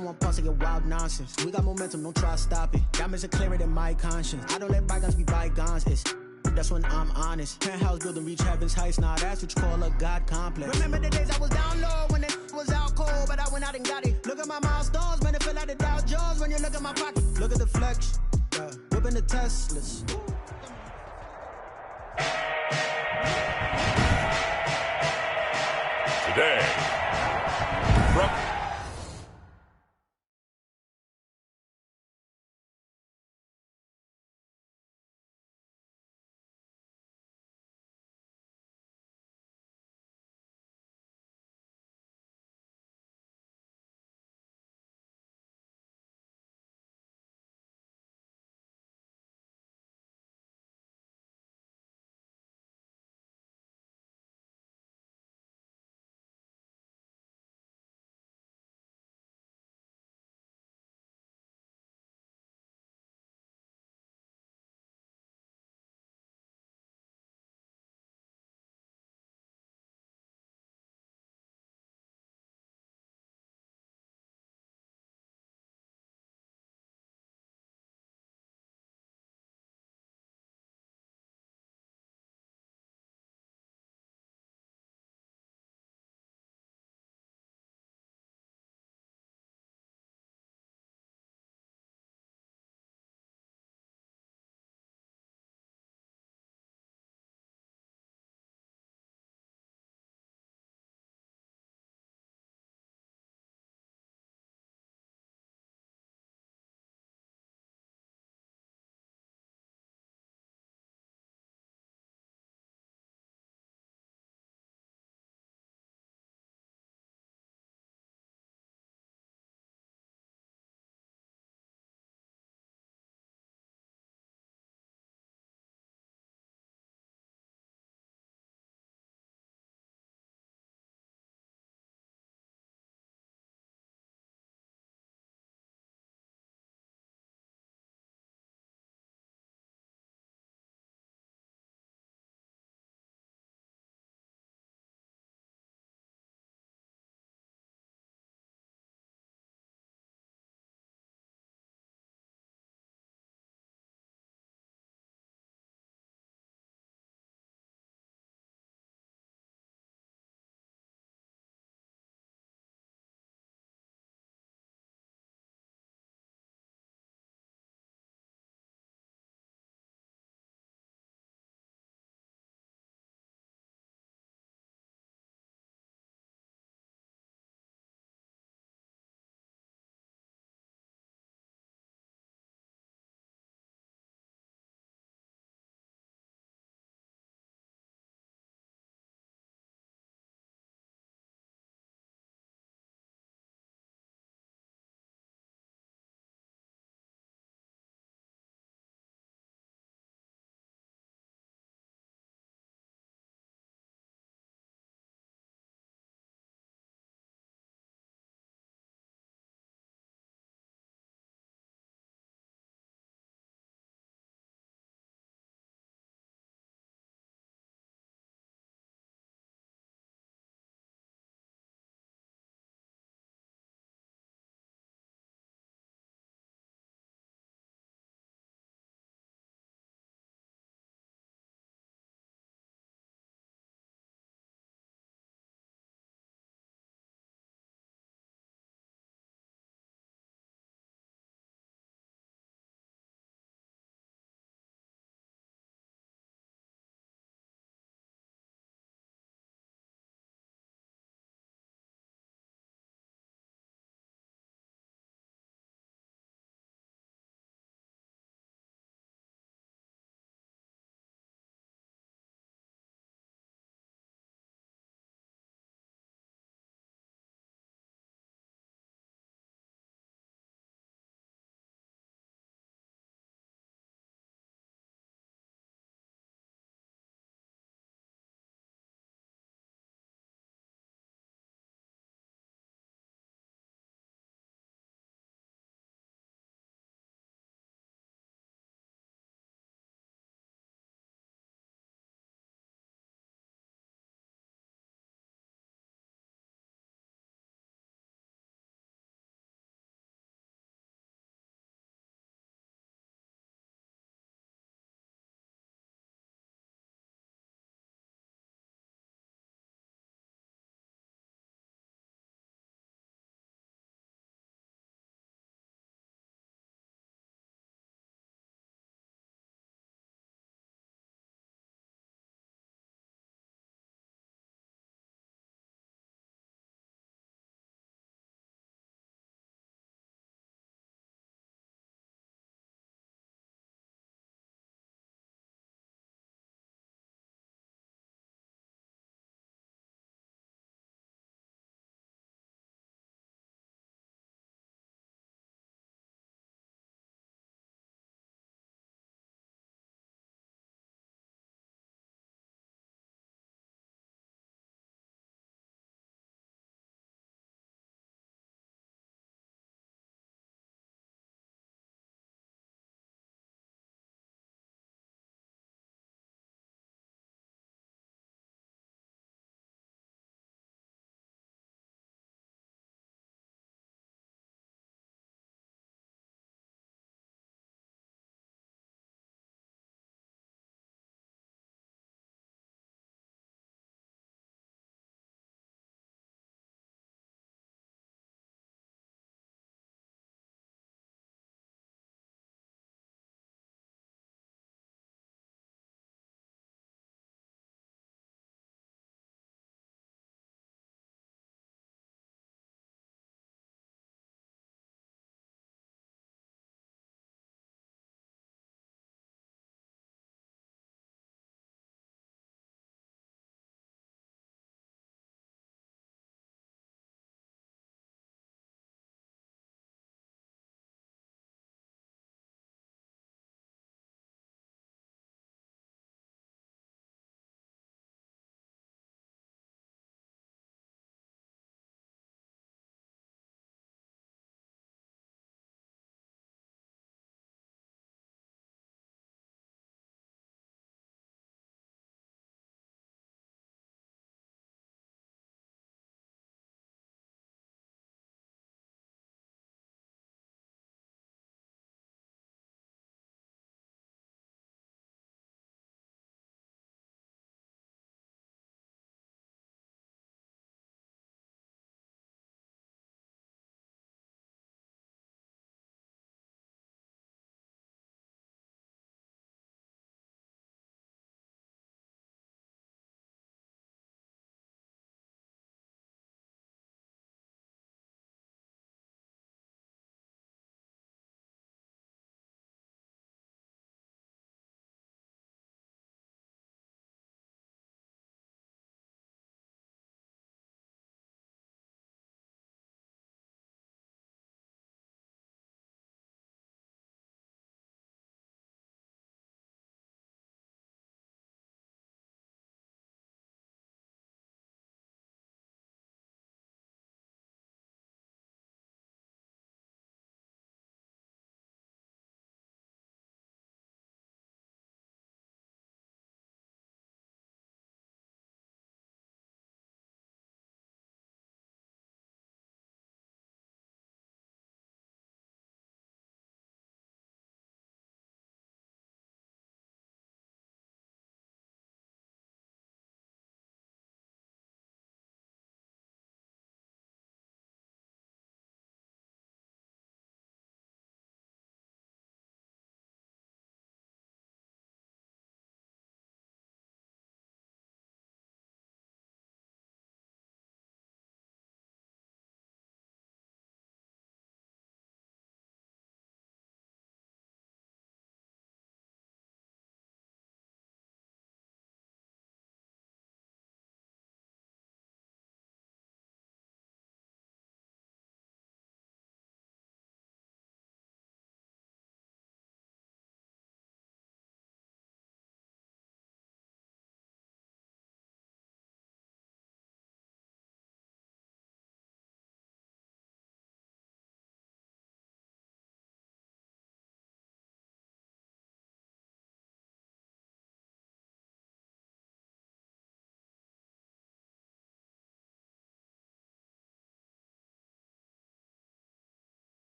don't want pause to get wild nonsense. We got momentum, don't try to stop it. Diamonds are clearer than my conscience. I don't let bygones be bygones. That's when I'm honest. Penthouse building, reach heaven's heights. Nah, that's what you call a God complex. Remember the days I was down low when it was out cold, but I went out and got it. Look at my milestones, man, it feel like the Dow Jones when you look at my pocket. Look at the flex, whipping the Teslas. Today, from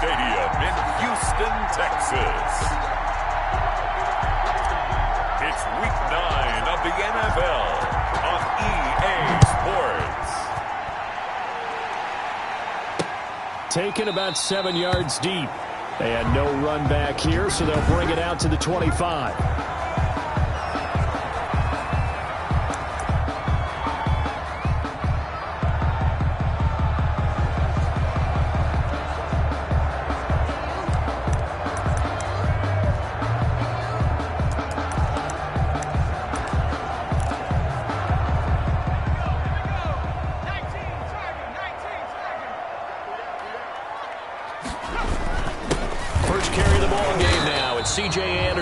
Stadium in Houston, Texas. It's Week 9 of the NFL on EA Sports. Taken about 7 yards deep. They had no run back here, so they'll bring it out to the 25.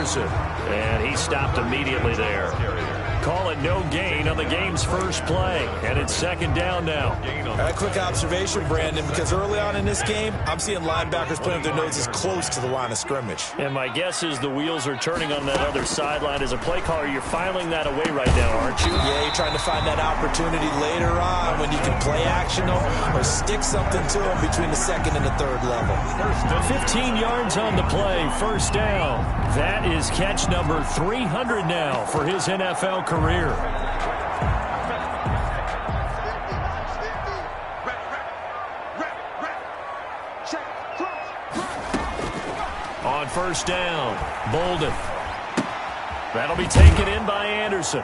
And he stopped immediately there. Call it no gain on the game's first play. And it's second down now. A quick observation, Brandon, because early on in this game, I'm seeing linebackers playing with their noses close to the line of scrimmage. And my guess is the wheels are turning on that other sideline. As a play caller, you're filing that away right now, aren't you? Yeah, you're trying to find that opportunity later on when you can play action them or stick something to them between the second and the third level. 15 yards on the play, first down. That is catch number 300 now for his NFL career. On first down, Bolden. That'll be taken in by Anderson.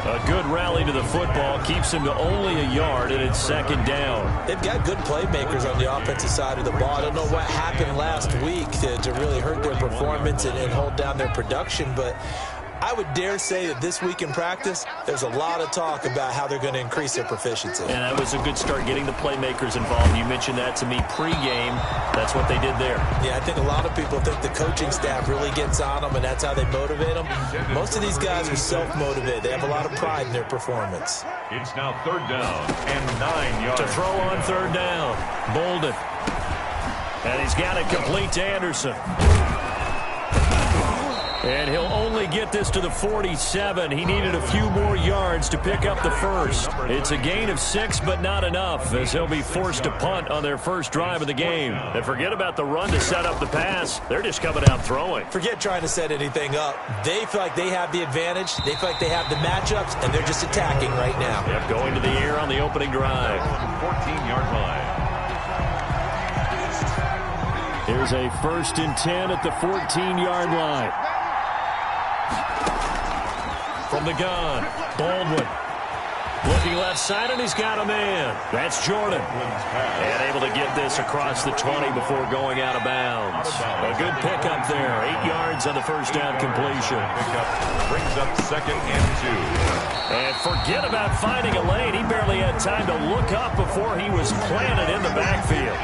A good rally to the football keeps him to only a yard, and it's second down. They've got good playmakers on the offensive side of the ball. I don't know what happened last week to really hurt their performance and hold down their production, but I would dare say that this week in practice, there's a lot of talk about how they're going to increase their proficiency. And that was a good start, getting the playmakers involved. You mentioned that to me pregame. That's what they did there. Yeah, I think a lot of people think the coaching staff really gets on them, and that's how they motivate them. Most of these guys are self-motivated. They have a lot of pride in their performance. It's now third down and 9 yards. To throw on third down, Bolden. And he's got it complete to Anderson. And he'll only get this to the 47. He needed a few more yards to pick up the first. It's a gain of 6, but not enough, as he'll be forced to punt on their first drive of the game. And forget about the run to set up the pass. They're just coming out throwing. Forget trying to set anything up. They feel like they have the advantage. They feel like they have the matchups, and they're just attacking right now. Yep, going to the air on the opening drive. 14-yard line. Here's a 1st and 10 at the 14-yard line. From the gun, Baldwin. Looking left side, and he's got a man. That's Jordan. And able to get this across the 20 before going out of bounds. A good pickup there. 8 yards on the first down completion. Pickup brings up second and 2. And forget about finding a lane. He barely had time to look up before he was planted in the backfield.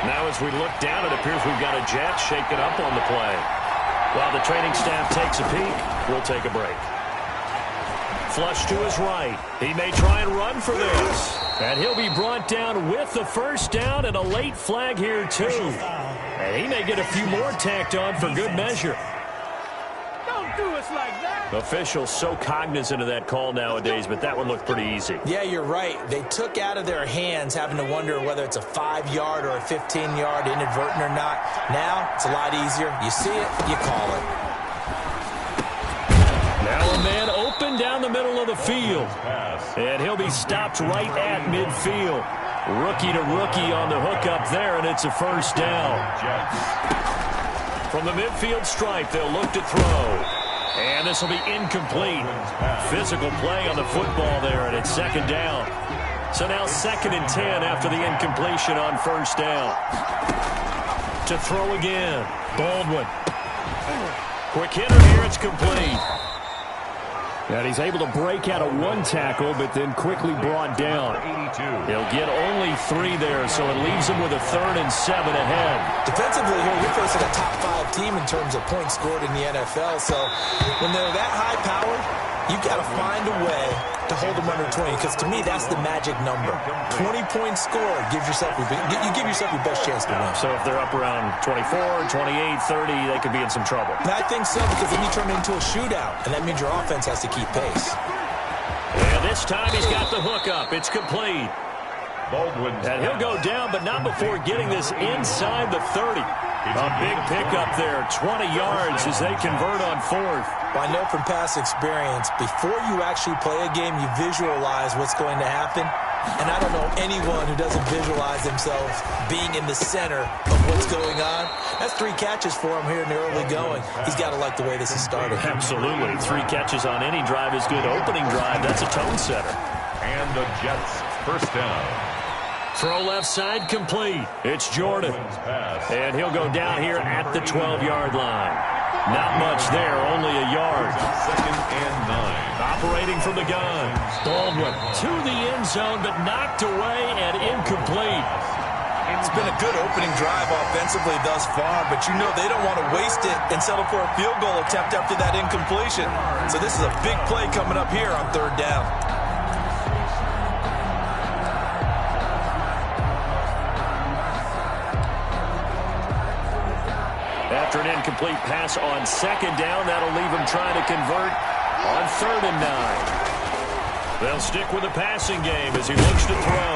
Now as we look down, it appears we've got a jet shaken up on the play. While the training staff takes a peek, we'll take a break. Flush to his right. He may try and run for this. And he'll be brought down with the first down and a late flag here, too. And he may get a few more tacked on for good measure. Don't do us like that. Officials so cognizant of that call nowadays, but that one looked pretty easy. Yeah, you're right. They took out of their hands having to wonder whether it's a 5-yard or a 15-yard inadvertent or not. Now, it's a lot easier. You see it, you call it. Now a man open down the middle of the field. And he'll be stopped right at midfield. Rookie to rookie on the hookup there, and it's a first down. From the midfield stripe, they'll look to throw. And this will be incomplete. Physical play on the football there, and it's second down. So now 2nd and 10 after the incompletion on first down. To throw again, Baldwin. Quick hitter here, it's complete. And he's able to break out of one tackle, but then quickly brought down. He'll get only 3 there, so it leaves him with a 3rd and 7 ahead. Defensively here, you're facing a top-5 team in terms of points scored in the NFL. So when they're that high-powered, you've got to find a way to hold them under 20, because to me, that's the magic number. 20 points scored gives yourself you give yourself your best chance to win. So if they're up around 24, 28, 30, they could be in some trouble. And I think so, because then you turn it into a shootout, and that means your offense has to keep pace. And this time he's got the hook up. It's complete. And he'll go down, but not before getting this inside the 30. A big pickup there, 20 yards as they convert on fourth. Well, I know from past experience, before you actually play a game, you visualize what's going to happen. And I don't know anyone who doesn't visualize themselves being in the center of what's going on. That's 3 catches for him here in the early going. He's got to like the way this is started. Absolutely. 3 catches on any drive is good. Opening drive, that's a tone setter. And the Jets first down. Throw left side complete. It's Jordan. And he'll go down here at the 12-yard line. Not much there, only a yard. Second and 9. Operating from the gun. Baldwin to the end zone, but knocked away and incomplete. It's been a good opening drive offensively thus far, but you know they don't want to waste it and settle for a field goal attempt after that incompletion. So this is a big play coming up here on third down. After an incomplete pass on second down, that'll leave him trying to convert on 3rd and 9. They'll stick with the passing game as he looks to throw.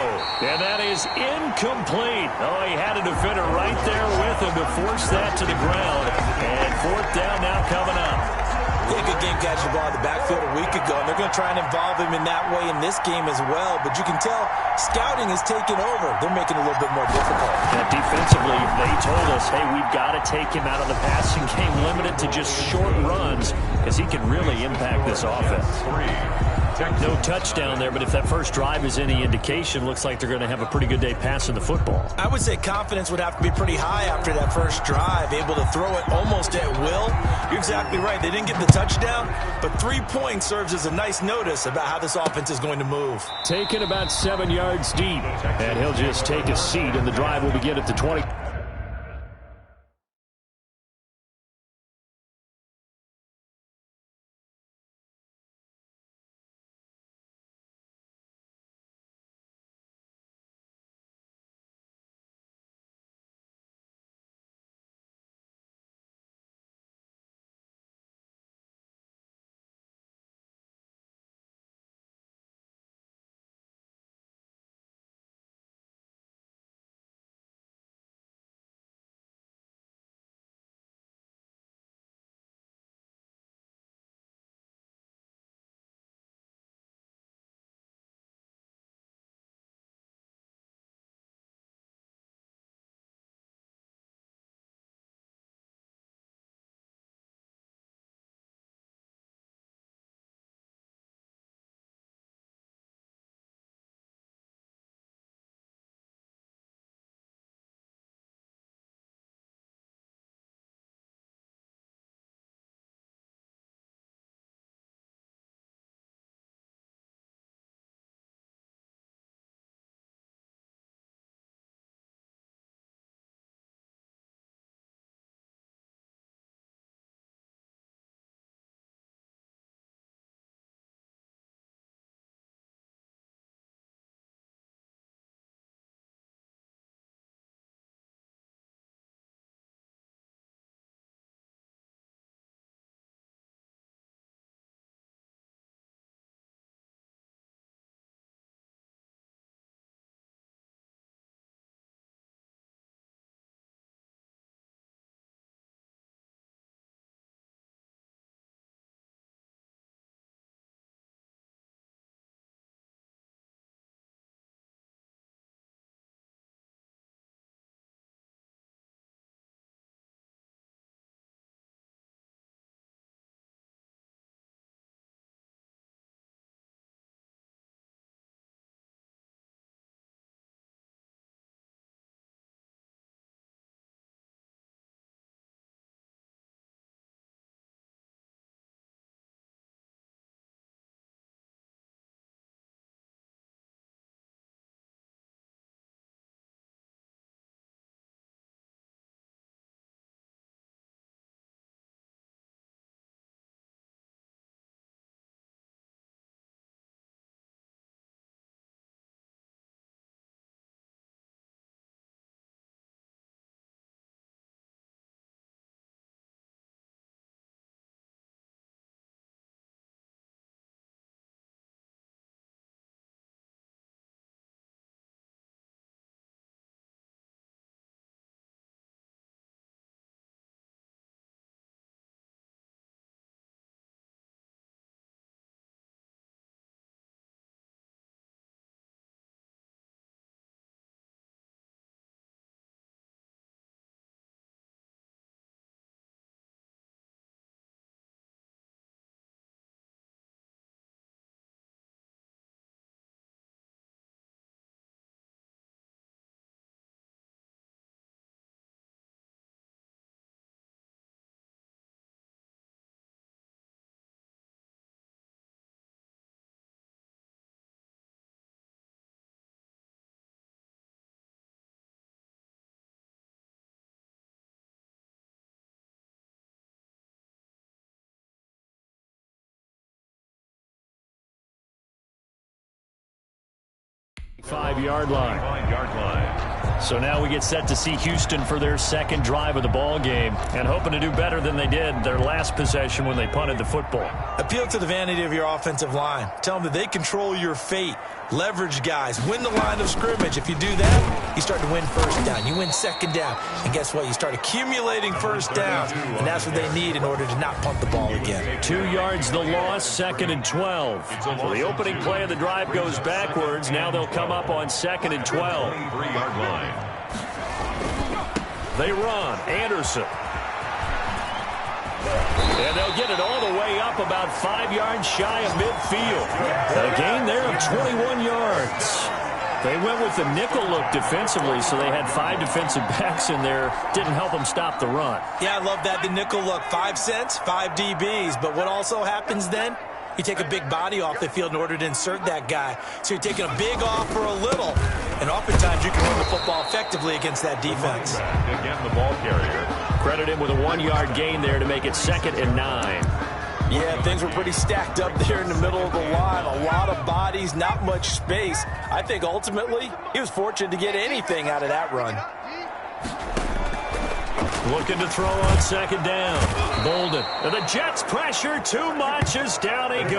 And that is incomplete. Oh, he had a defender right there with him to force that to the ground. And 4th down now coming up. He had a good game catching the ball in the backfield a week ago, and they're going to try and involve him in that way in this game as well. But you can tell scouting is taking over. They're making it a little bit more difficult. Yeah, defensively, they told us, hey, we've got to take him out of the passing game, limit it to just short runs, because he can really impact this offense. No touchdown there, but if that first drive is any indication, looks like they're going to have a pretty good day passing the football. I would say confidence would have to be pretty high after that first drive, able to throw it almost at will. You're exactly right. They didn't get the touchdown, but 3 points serves as a nice notice about how this offense is going to move. Taken about 7 yards deep, and he'll just take a seat, and the drive will begin at the 20. 5-yard line. So now we get set to see Houston for their second drive of the ball game, and hoping to do better than they did their last possession when they punted the football. Appeal to the vanity of your offensive line. Tell them that they control your fate. Leverage guys. Win the line of scrimmage. If you do that, you start to win first down. You win second down. And guess what? You start accumulating first downs. And that's what they need in order to not punt the ball again. 2 yards the loss, 2nd and 12. So the opening play of the drive goes backwards. Now they'll come up on 2nd and 12. 3-yard line. They run. Anderson. And they'll get it all the way up about 5 yards shy of midfield. A gain there of 21 yards. They went with the nickel look defensively, so they had 5 defensive backs in there. Didn't help them stop the run. Yeah, I love that, the nickel look. 5 cents, 5 DBs. But what also happens then? You take a big body off the field in order to insert that guy. So you're taking a big off for a little. And oftentimes you can run the football effectively against that defense. Again, the ball carrier. Credit him with a 1-yard gain there to make it 2nd and 9. Yeah, things were pretty stacked up there in the middle of the line. A lot of bodies, not much space. I think ultimately he was fortunate to get anything out of that run. Looking to throw on 2nd down. Bolden. And the Jets pressure too much as down he goes.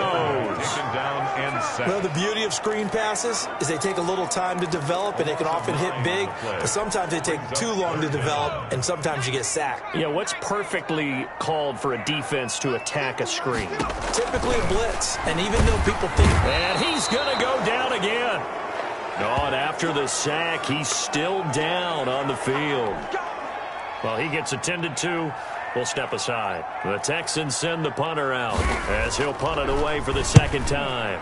Down and set. Well, the beauty of screen passes is they take a little time to develop, and they can often hit big, but sometimes they take too long to develop, and sometimes you get sacked. Yeah, what's perfectly called for a defense to attack a screen? Typically a blitz, and even though people think... And he's going to go down again. No, and after the sack, he's still down on the field. Well, he gets attended to. We'll step aside. The Texans send the punter out as he'll punt it away for the 2nd time.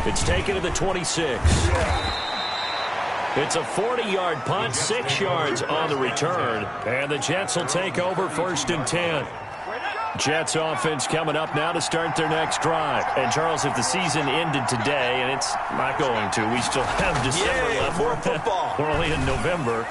It's taken to the 26. It's a 40-yard punt, 6 yards on the return. And the Jets will take over 1st and 10. Jets offense coming up now to start their next drive. And, Charles, if the season ended today, and it's not going to, we still have December left. More football. We're only in November.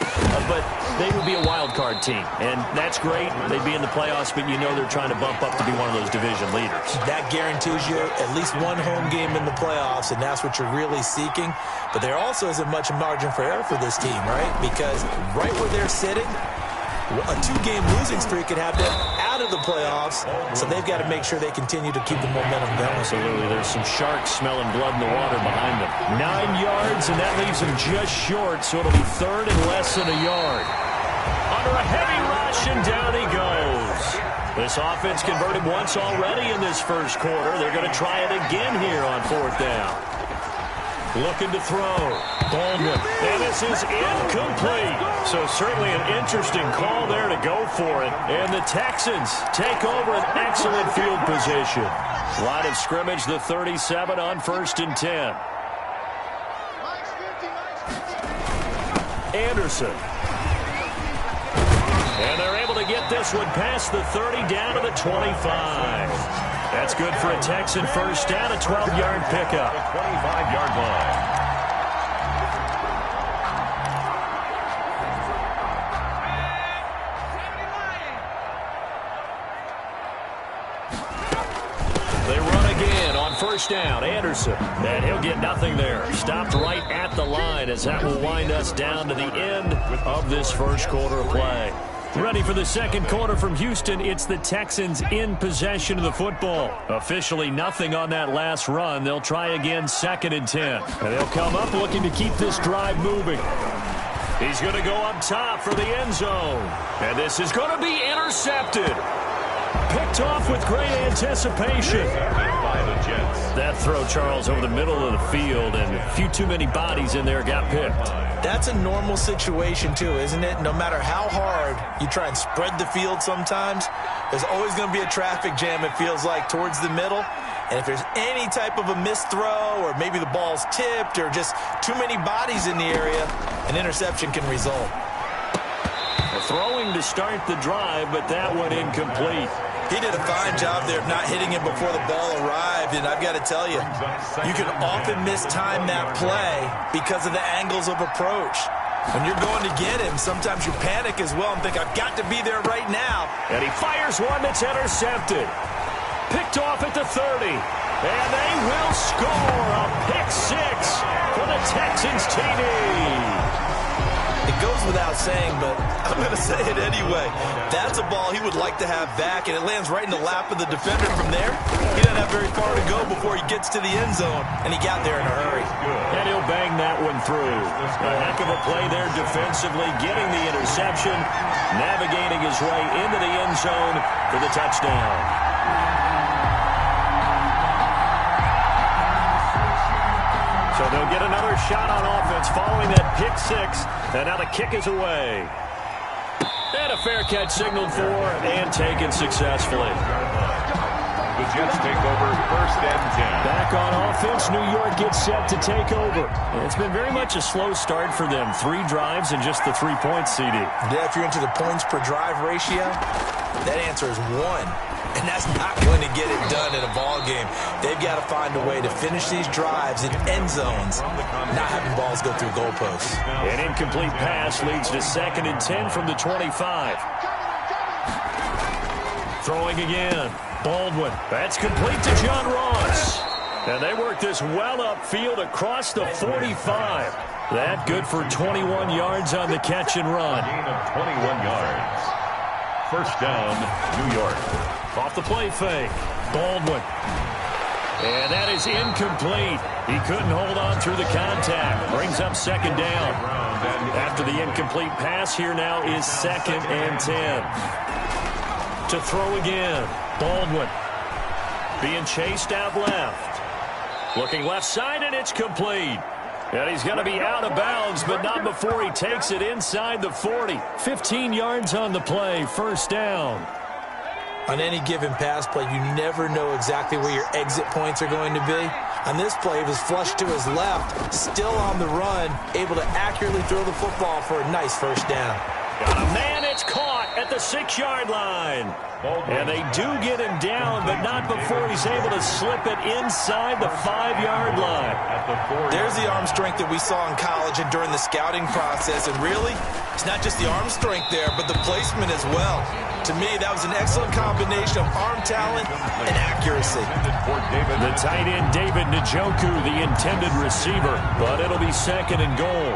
But they would be a wild card team. And that's great. They'd be in the playoffs, but you know they're trying to bump up to be one of those division leaders. That guarantees you at least one home game in the playoffs, and that's what you're really seeking. But there also isn't much margin for error for this team, right? Because right where they're sitting, a 2-game losing streak could have them out of the playoffs, so they've got to make sure they continue to keep the momentum going. Absolutely. There's some sharks smelling blood in the water behind them. 9 yards, and that leaves them just short, so it'll be 3rd and less than a yard. Under a heavy rush, and down he goes. This offense converted once already in this first quarter. They're going to try it again here on 4th down. Looking to throw. Bolden. And this is incomplete. So certainly an interesting call there to go for it. And the Texans take over an excellent field position. Line of scrimmage, the 37 on 1st and 10. Anderson. And they're able to get this one past the 30 down to the 25. That's good for a Texan first down, a 12-yard pickup. 25-yard line. They run again on 1st down. Anderson. And he'll get nothing there. Stopped right at the line as that will wind us down to the end of this first quarter of play. Ready for the second quarter from Houston. It's the Texans in possession of the football. Officially nothing on that last run. They'll try again 2nd and 10. And they'll come up looking to keep this drive moving. He's going to go up top for the end zone. And this is going to be intercepted. Picked off with great anticipation. By the Jets. That throw, Charles, over the middle of the field, and a few too many bodies in there got picked. That's a normal situation, too, isn't it? No matter how hard you try and spread the field sometimes, there's always going to be a traffic jam, it feels like, towards the middle. And if there's any type of a missed throw, or maybe the ball's tipped, or just too many bodies in the area, an interception can result. Throwing to start the drive, but that went incomplete. He did a fine job there of not hitting him before the ball arrived, and I've got to tell you, you can often mistime that play because of the angles of approach. When you're going to get him, sometimes you panic as well and think, I've got to be there right now. And he fires one that's intercepted. Picked off at the 30. And they will score a pick six for the Texans TD. It goes without saying, but I'm going to say it anyway. That's a ball he would like to have back, and it lands right in the lap of the defender from there. He doesn't have very far to go before he gets to the end zone, and he got there in a hurry. And he'll bang that one through. A heck of a play there defensively, getting the interception, navigating his way into the end zone for the touchdown. So they'll get another shot on offense following that pick six. And now the kick is away. And a fair catch signaled for and taken successfully. The Jets take over 1st and 10. Back on offense, New York gets set to take over. It's been very much a slow start for them. 3 drives and just the 3 points, CD. Yeah, if you're into the points per drive ratio, that answer is 1. And that's not going to get it done in a ball game. They've got to find a way to finish these drives in end zones, not having balls go through goalposts. An incomplete pass leads to 2nd and 10 from the 25. Throwing again. Baldwin. That's complete to John Ross. And they work this well upfield across the 45. That good for 21 yards on the catch and run. Gain of 21 yards. 1st down, New York. Off the play fake. Baldwin. And that is incomplete. He couldn't hold on through the contact. Brings up 2nd down. After the incomplete pass, here now is 2nd and 10. To throw again. Baldwin. Being chased out left. Looking left side, and it's complete. And he's going to be out of bounds, but not before he takes it inside the 40. 15 yards on the play. 1st down. On any given pass play, you never know exactly where your exit points are going to be. On this play, it was flushed to his left, still on the run, able to accurately throw the football for a nice 1st down. Got a man, it's caught at the 6-yard line. And they do get him down, but not before he's able to slip it inside the 5-yard line. There's the arm strength that we saw in college and during the scouting process. And really, it's not just the arm strength there, but the placement as well. To me, that was an excellent combination of arm talent and accuracy. The tight end, David Njoku, the intended receiver, but it'll be 2nd and goal.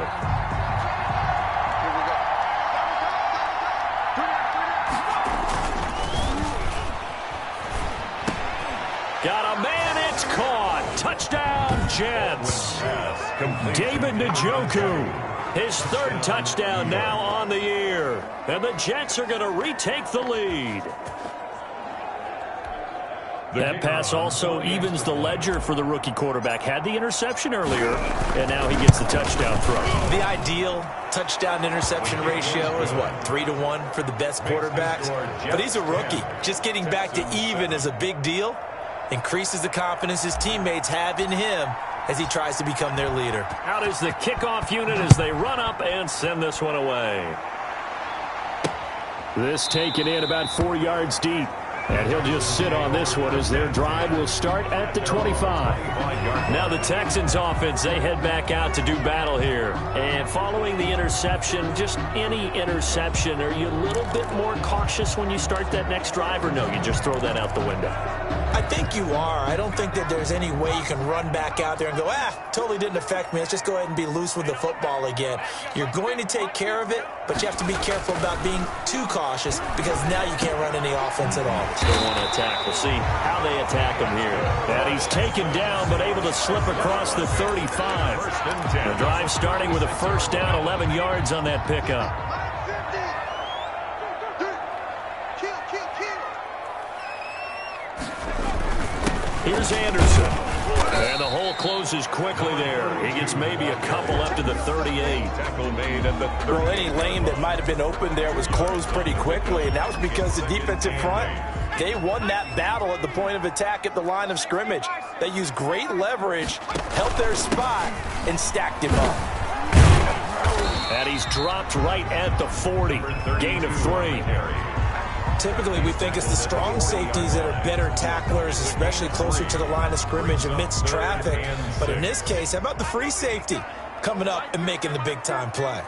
Got a man, it's caught. Touchdown, Jets. David Njoku. His 3rd touchdown now on the year. And the Jets are going to retake the lead. That pass also evens the ledger for the rookie quarterback. Had the interception earlier, and now he gets the touchdown throw. The ideal touchdown-interception ratio is, what, 3-to-1 for the best quarterbacks? But he's a rookie. Just getting back to even is a big deal. Increases the confidence his teammates have in him as he tries to become their leader. Out is the kickoff unit as they run up and send this one away. This taken in about 4 yards deep. And he'll just sit on this one as their drive will start at the 25. Now the Texans offense, they head back out to do battle here. And following the interception, just any interception, are you a little bit more cautious when you start that next drive, or no, you just throw that out the window? I think you are. I don't think that there's any way you can run back out there and go, totally didn't affect me. Let's just go ahead and be loose with the football again. You're going to take care of it, but you have to be careful about being too cautious because now you can't run any offense at all. Still want to attack. We'll see how they attack him here. And he's taken down, but able to slip across the 35. The drive starting with a 1st down, 11 yards on that pickup. Here's Anderson. And the hole closes quickly there. He gets maybe a couple up to the 38. Tackle made at the 30. Well, any lane that might have been open there was closed pretty quickly, and that was because the defensive front, they won that battle at the point of attack at the line of scrimmage. They used great leverage, held their spot, and stacked him up. And he's dropped right at the 40. Gain of 3. Typically, we think it's the strong safeties that are better tacklers, especially closer to the line of scrimmage amidst traffic. But in this case, how about the free safety coming up and making the big-time play?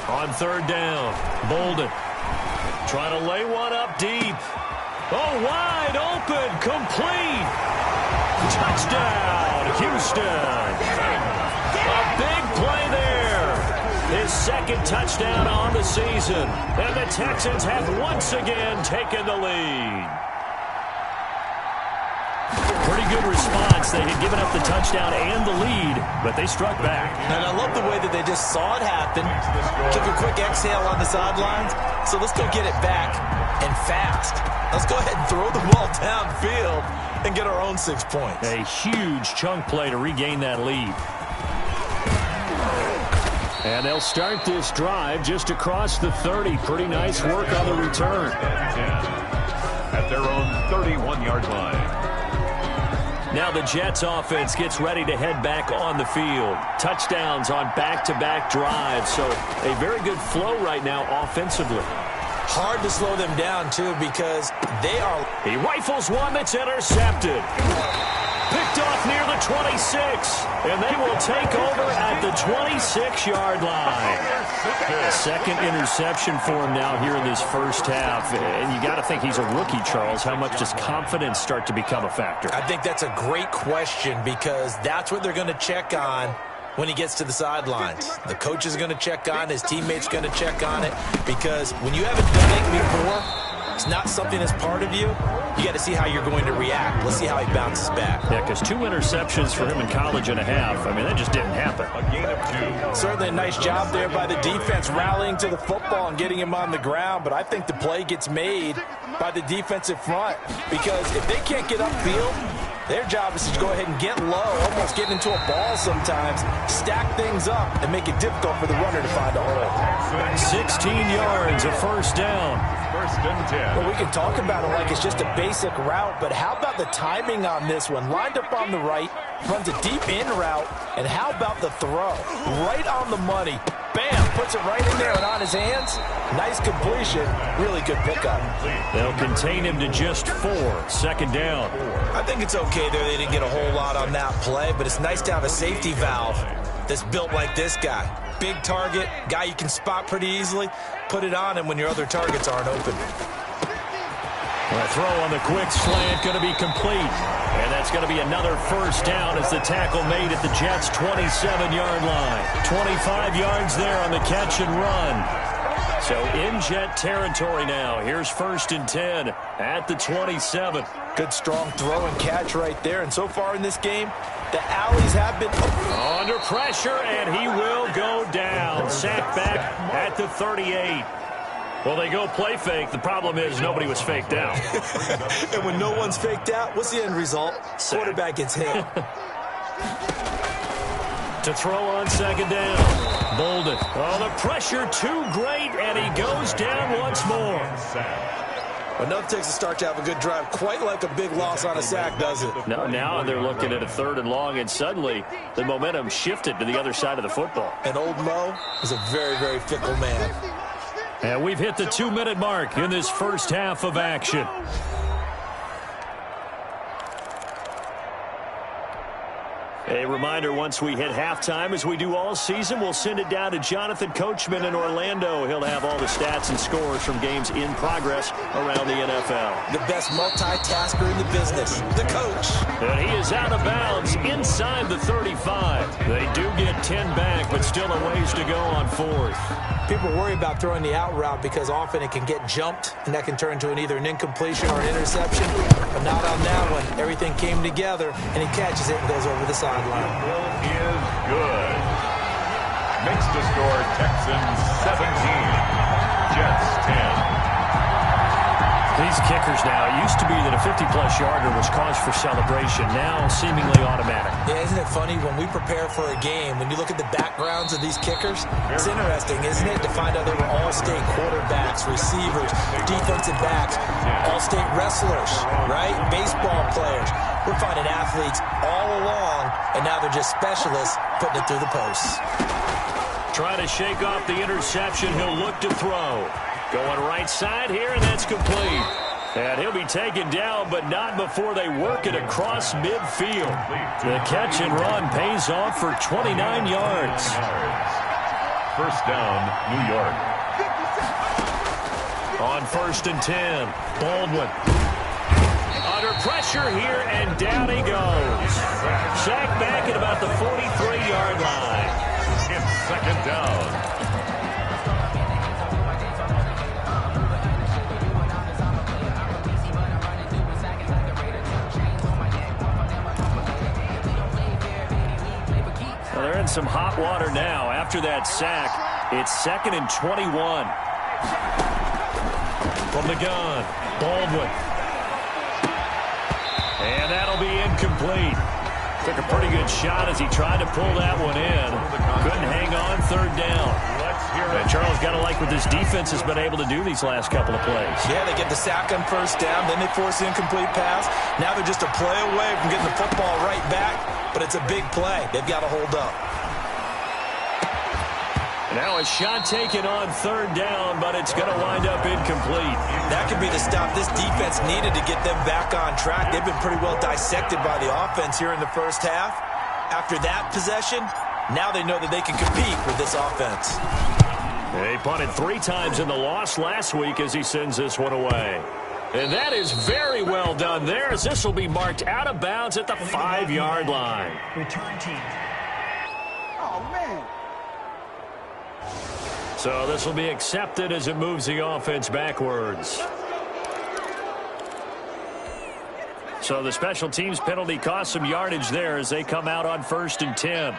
On 3rd down, Bolden trying to lay one up deep. Oh, wide open, complete. Touchdown, Houston. A big play there. His second touchdown on the season. And the Texans have once again taken the lead. Pretty good response. They had given up the touchdown and the lead, but they struck back. And I love the way that they just saw it happen. Took a quick exhale on the sidelines. So let's go get it back and fast. Let's go ahead and throw the ball downfield and get our own 6 points. A huge chunk play to regain that lead. And they'll start this drive just across the 30. Pretty nice work on the return. At their own 31-yard line. Now the Jets offense gets ready to head back on the field. Touchdowns on back-to-back drives. So a very good flow right now offensively. Hard to slow them down, too, because they are... He rifles one that's intercepted. Picked off near the 26. And they will take over at the 26-yard line. Second interception for him now here in this first half. And you got to think he's a rookie, Charles. How much does confidence start to become a factor? I think that's a great question because that's what they're going to check on when he gets to the sidelines. The coach is going to check on, his teammates going to check on it, because when you haven't done it before, it's not something that's part of you. You got to see how you're going to react. Let's see how he bounces back. Yeah, because 2 interceptions for him in college and a half. I mean, that just didn't happen. A gain of 2. Certainly a nice job there by the defense rallying to the football and getting him on the ground, but I think the play gets made by the defensive front, because if they can't get upfield, their job is to go ahead and get low, almost get into a ball sometimes, stack things up, and make it difficult for the runner to find a hole. 16 yards, a first down. First and 10. Well, we can talk about it like it's just a basic route, but how about the timing on this one? Lined up on the right, runs a deep in route, and how about the throw? Right on the money. Bam, puts it right in there and on his hands. Nice completion. Really good pickup. They'll contain him to just 4. Second down. I think it's okay there. They didn't get a whole lot on that play, but it's nice to have a safety valve that's built like this guy. Big target, guy you can spot pretty easily. Put it on him when your other targets aren't open. A throw on the quick slant going to be complete. And that's going to be another first down as the tackle made at the Jets' 27-yard line. 25 yards there on the catch and run. So in Jet territory now. Here's first and 10 at the 27. Good strong throw and catch right there. And so far in this game, the alleys have been under pressure, and he will go down. Sacked back at the 38. Well, they go play fake. The problem is nobody was faked out. And when no one's faked out, what's the end result? Quarterback gets hit. To throw on second down. Bolden. Oh, the pressure too great, and he goes down once more. Enough takes a start to have a good drive. Quite like a big loss on a sack, does it? No, now they're looking at a 3rd and long, and suddenly the momentum shifted to the other side of the football. And old Mo is a very, very fickle man. And we've hit the 2-minute mark in this first half of action. A reminder, once we hit halftime, as we do all season, we'll send it down to Jonathan Coachman in Orlando. He'll have all the stats and scores from games in progress around the NFL. The best multitasker in the business, the coach. And he is out of bounds inside the 35. They do get 10 back, but still a ways to go on 4th. People worry about throwing the out route because often it can get jumped, and that can turn into either an incompletion or an interception. But not on that one. Everything came together, and he catches it and goes over the sideline. Is good. Makes the score Texans 17, Jets 10. These kickers now, it used to be that a 50-plus yarder was cause for celebration. Now seemingly automatic. Yeah, isn't it funny when we prepare for a game, when you look at the backgrounds of these kickers, it's interesting, isn't it, to find out they were all-state quarterbacks, receivers, defensive backs, all-state wrestlers, right? Baseball players. We're finding athletes all along, and now they're just specialists putting it through the posts. Trying to shake off the interception. He'll look to throw. Going right side here, and that's complete. And he'll be taken down, but not before they work it across midfield. The catch and run pays off for 29 yards. First down, New York. On 1st and 10, Baldwin. Under pressure here, and down he goes. Sacked back at about the 43-yard line. It's second down. Well, they're in some hot water now. After that sack, it's 2nd and 21. From the gun, Baldwin. And that'll be incomplete. Took a pretty good shot as he tried to pull that one in. Couldn't hang on, 3rd down. And Charles, got to like what this defense has been able to do these last couple of plays. Yeah, they get the sack on 1st down, then they force the incomplete pass. Now they're just a play away from getting the football right back, but it's a big play. They've got to hold up. Now a shot taken on 3rd down, but it's going to wind up incomplete. That could be the stop this defense needed to get them back on track. They've been pretty well dissected by the offense here in the 1st half. After that possession, now they know that they can compete with this offense. He punted 3 times in the loss last week as he sends this one away. And that is very well done there, as this will be marked out of bounds at the 5-yard line. Return team. Oh, man. So this will be accepted as it moves the offense backwards. So the special teams penalty cost some yardage there as they come out on 1st and 10.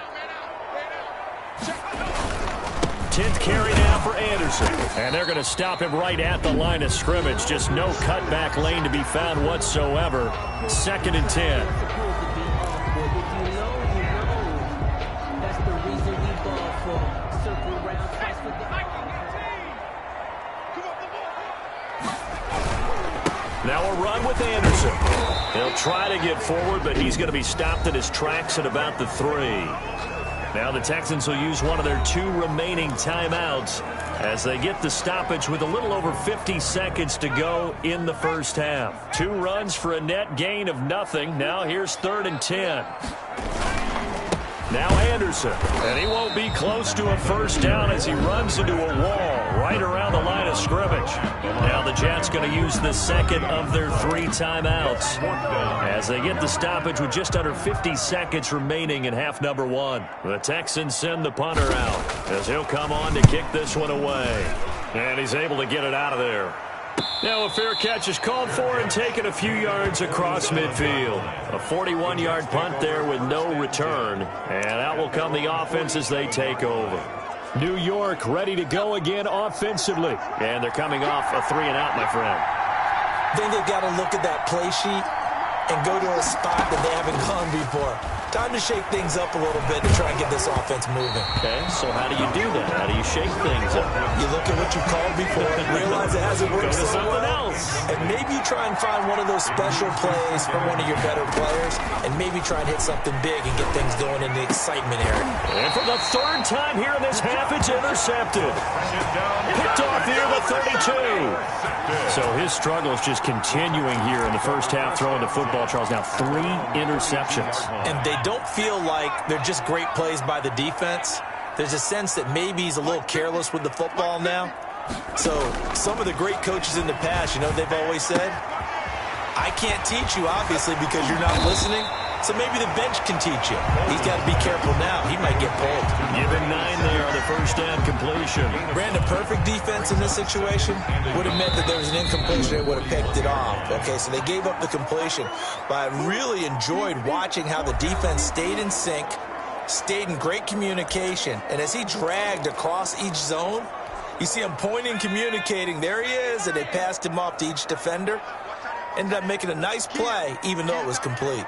10th carry now for Anderson. And they're going to stop him right at the line of scrimmage. Just no cutback lane to be found whatsoever. 2nd and 10. Now a run with Anderson. He'll try to get forward, but he's going to be stopped in his tracks at about the 3. Now the Texans will use one of their 2 remaining timeouts as they get the stoppage with a little over 50 seconds to go in the 1st half. 2 runs for a net gain of nothing. Now here's 3rd and 10. Now Anderson, and he won't be close to a 1st down as he runs into a wall right around the line of scrimmage. Now the Jets going to use the 2nd of their 3 timeouts as they get the stoppage with just under 50 seconds remaining in half number 1. The Texans send the punter out as he'll come on to kick this one away. And he's able to get it out of there. Now a fair catch is called for and taken a few yards across midfield. A 41-yard punt there with no return. And out will come the offense as they take over. New York ready to go again offensively. And they're coming off a 3-and-out, my friend. I think they've got to look at that play sheet and go to a spot that they haven't gone before. Time to shake things up a little bit to try and get this offense moving. Okay, so how do you do that? How do you shake things up? You look at what you called before and realize it hasn't worked so something well. else. And maybe you try and find one of those special plays from one of your better players and maybe try and hit something big and get things going in the excitement area. And for the 3rd time here in this half, it's intercepted. Picked off near the 32. So his struggle is just continuing here in the 1st half throwing the football, Charles. Now 3 interceptions. And they don't feel like they're just great plays by the defense. There's a sense that maybe he's a little careless with the football now. So some of the great coaches in the past, you know, they've always said, I can't teach you, obviously, because you're not listening. So maybe the bench can teach you. He's got to be careful now. He might get pulled. Given 9 there on the 1st down completion. Brandon, perfect defense in this situation would have meant that there was an incompletion. They would have picked it off. Okay, so they gave up the completion. But I really enjoyed watching how the defense stayed in sync, stayed in great communication. And as he dragged across each zone, you see him pointing, communicating. There he is, and they passed him off to each defender. Ended up making a nice play, even though it was complete.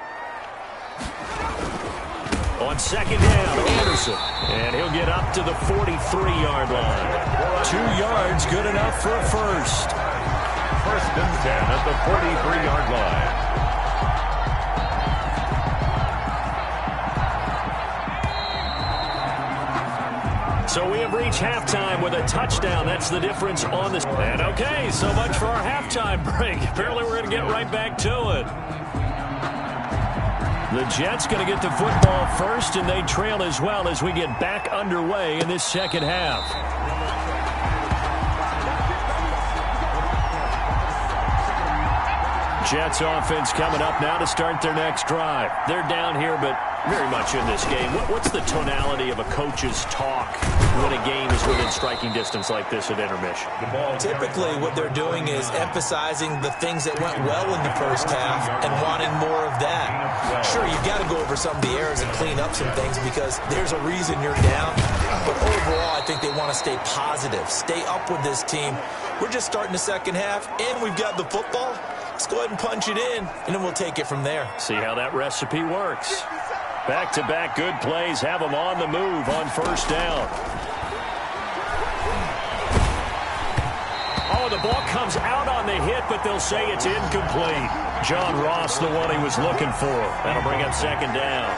On 2nd down, Anderson. And he'll get up to the 43-yard line. 2 yards, good enough for a 1st. 1st and 10 at the 43-yard line. So we have reached halftime with a touchdown. That's the difference on this. And okay, so much for our halftime break. Apparently we're going to get right back to it. The Jets going to get the football first, and they trail as well as we get back underway in this 2nd half. Jets offense coming up now to start their next drive. They're down here, but very much in this game. What's the tonality of a coach's talk when a game is within striking distance like this at intermission? Typically, what they're doing is emphasizing the things that went well in the first half and wanting more of that. Sure, you've got to go over some of the errors and clean up some things because there's a reason you're down. But overall, I think they want to stay positive, stay up with this team. We're just starting the second half, and we've got the football. Let's go ahead and punch it in, and then we'll take it from there. See how that recipe works. Back-to-back good plays have them on the move on first down. Oh, the ball comes out on the hit, but they'll say it's incomplete. John Ross, the one he was looking for. That'll bring up second down.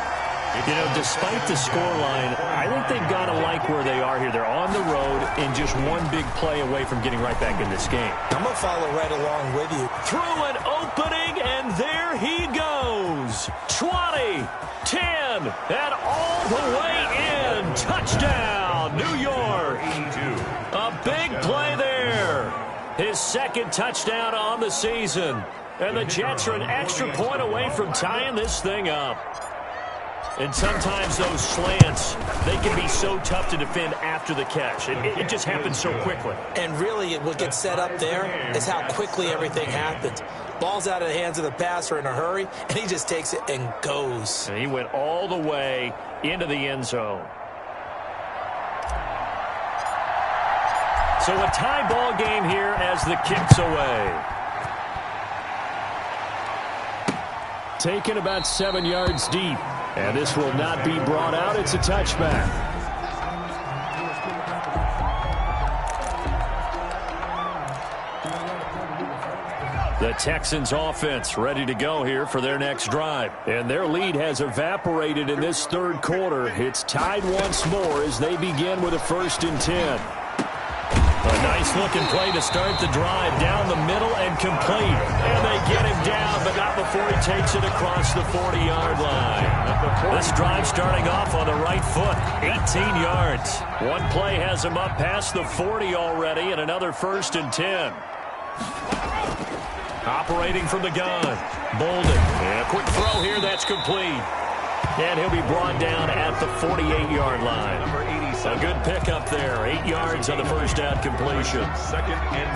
You know, despite the scoreline, I think they've got to like where they are here. They're on the road and just one big play away from getting right back in this game. I'm going to follow right along with you. Through an opening, and there he goes. 20, 10, and all the way in. Touchdown, New York. A big play there. His second touchdown on the season. And the Jets are an extra point away from tying this thing up. And sometimes those slants, they can be so tough to defend after the catch. It just happens so quickly. And really, what gets set up there is how quickly everything happens. Ball's out of the hands of the passer in a hurry, and he just takes it and goes. And he went all the way into the end zone. So a tie ball game here as the kick's away. Taken about 7 yards deep. And this will not be brought out. It's a touchback. The Texans offense ready to go here for their next drive. And their lead has evaporated in this third quarter. It's tied once more as they begin with a 1st and 10. A nice-looking play to start the drive down the middle and complete. And they get him down, but not before he takes it across the 40-yard line. This drive starting off on the right foot, 18 yards. One play has him up past the 40 already, and another 1st and 10. Operating from the gun, Bolden. And a quick throw here, that's complete. And he'll be brought down at the 48-yard line. A good pickup there. 8 yards on the first down completion.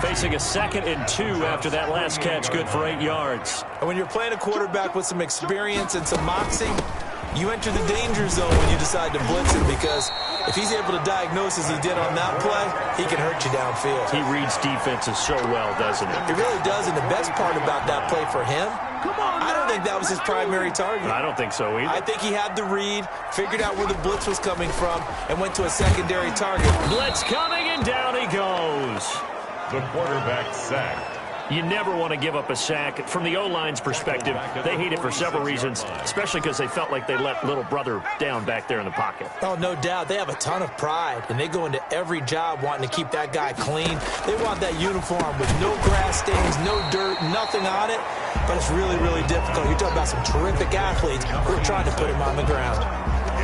Facing a 2nd and 2 after that last catch, good for 8 yards. And when you're playing a quarterback with some experience and some moxie, you enter the danger zone when you decide to blitz him, because if he's able to diagnose as he did on that play, he can hurt you downfield. He reads defenses so well, doesn't he? He really does, and the best part about that play for him, I don't think that was his primary target. I don't think so either. I think he had the read, figured out where the blitz was coming from, and went to a secondary target. Blitz coming, and down he goes. The quarterback sacked. You never want to give up a sack. From the O-line's perspective, they hate it for several reasons, especially because they felt like they let little brother down back there in the pocket. Oh, no doubt. They have a ton of pride, and they go into every job wanting to keep that guy clean. They want that uniform with no grass stains, no dirt, nothing on it, but it's really, really difficult. You're talking about some terrific athletes who are trying to put him on the ground.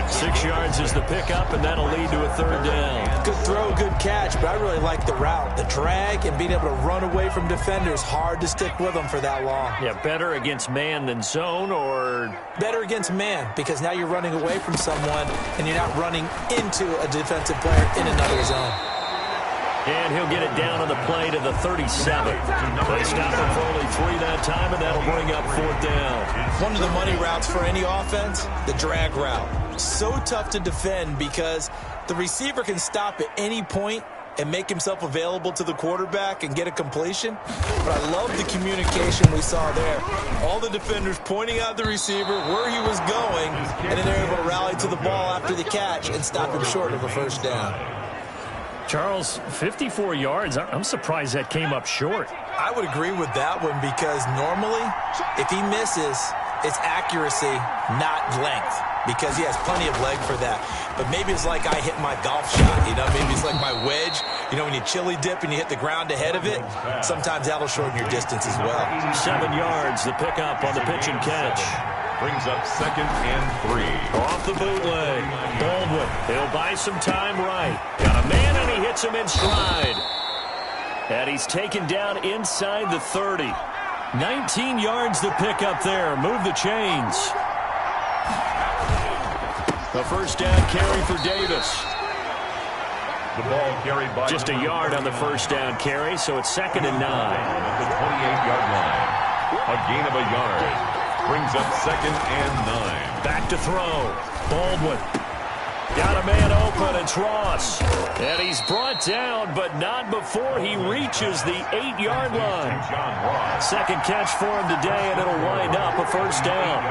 6 yards is the pickup, and that'll lead to a 3rd down. Good throw, good catch, but I really like the route. The drag and being able to run away from defenders, hard to stick with them for that long. Yeah, better against man than zone, or? Better against man, because now you're running away from someone, and you're not running into a defensive player in another zone. And he'll get it down on the play to the 37. They stop him for only 3 that time, and that'll bring up 4th down. One of the money routes for any offense, the drag route. So tough to defend because the receiver can stop at any point and make himself available to the quarterback and get a completion. But I love the communication we saw there. All the defenders pointing out the receiver, where he was going, and then they're able to rally to the ball after the catch and stop him short of a 1st down. Charles, 54 yards. I'm surprised that came up short. I would agree with that one because normally, if he misses, it's accuracy, not length, because he has plenty of leg for that. But maybe it's like I hit my golf shot, you know? Maybe it's like my wedge. You know, when you chili dip and you hit the ground ahead of it, sometimes that'll shorten your distance as well. 7 yards, the pickup on the pitch and catch. Brings up 2nd and 3. Off the bootleg. Baldwin, he'll buy some time right. Got a man, and he hits him in stride. And he's taken down inside the 30. 19 yards to pick up there. Move the chains. A first down carry for Davis. The ball carried by just a yard on the first down carry, so it's 2nd and 9. At the 28-yard line. A gain of a yard. Brings up 2nd and 9. Back to throw. Baldwin. Got a man open. It's Ross. And he's brought down, but not before he reaches the 8-yard line. Second catch for him today, and it'll wind up a first down.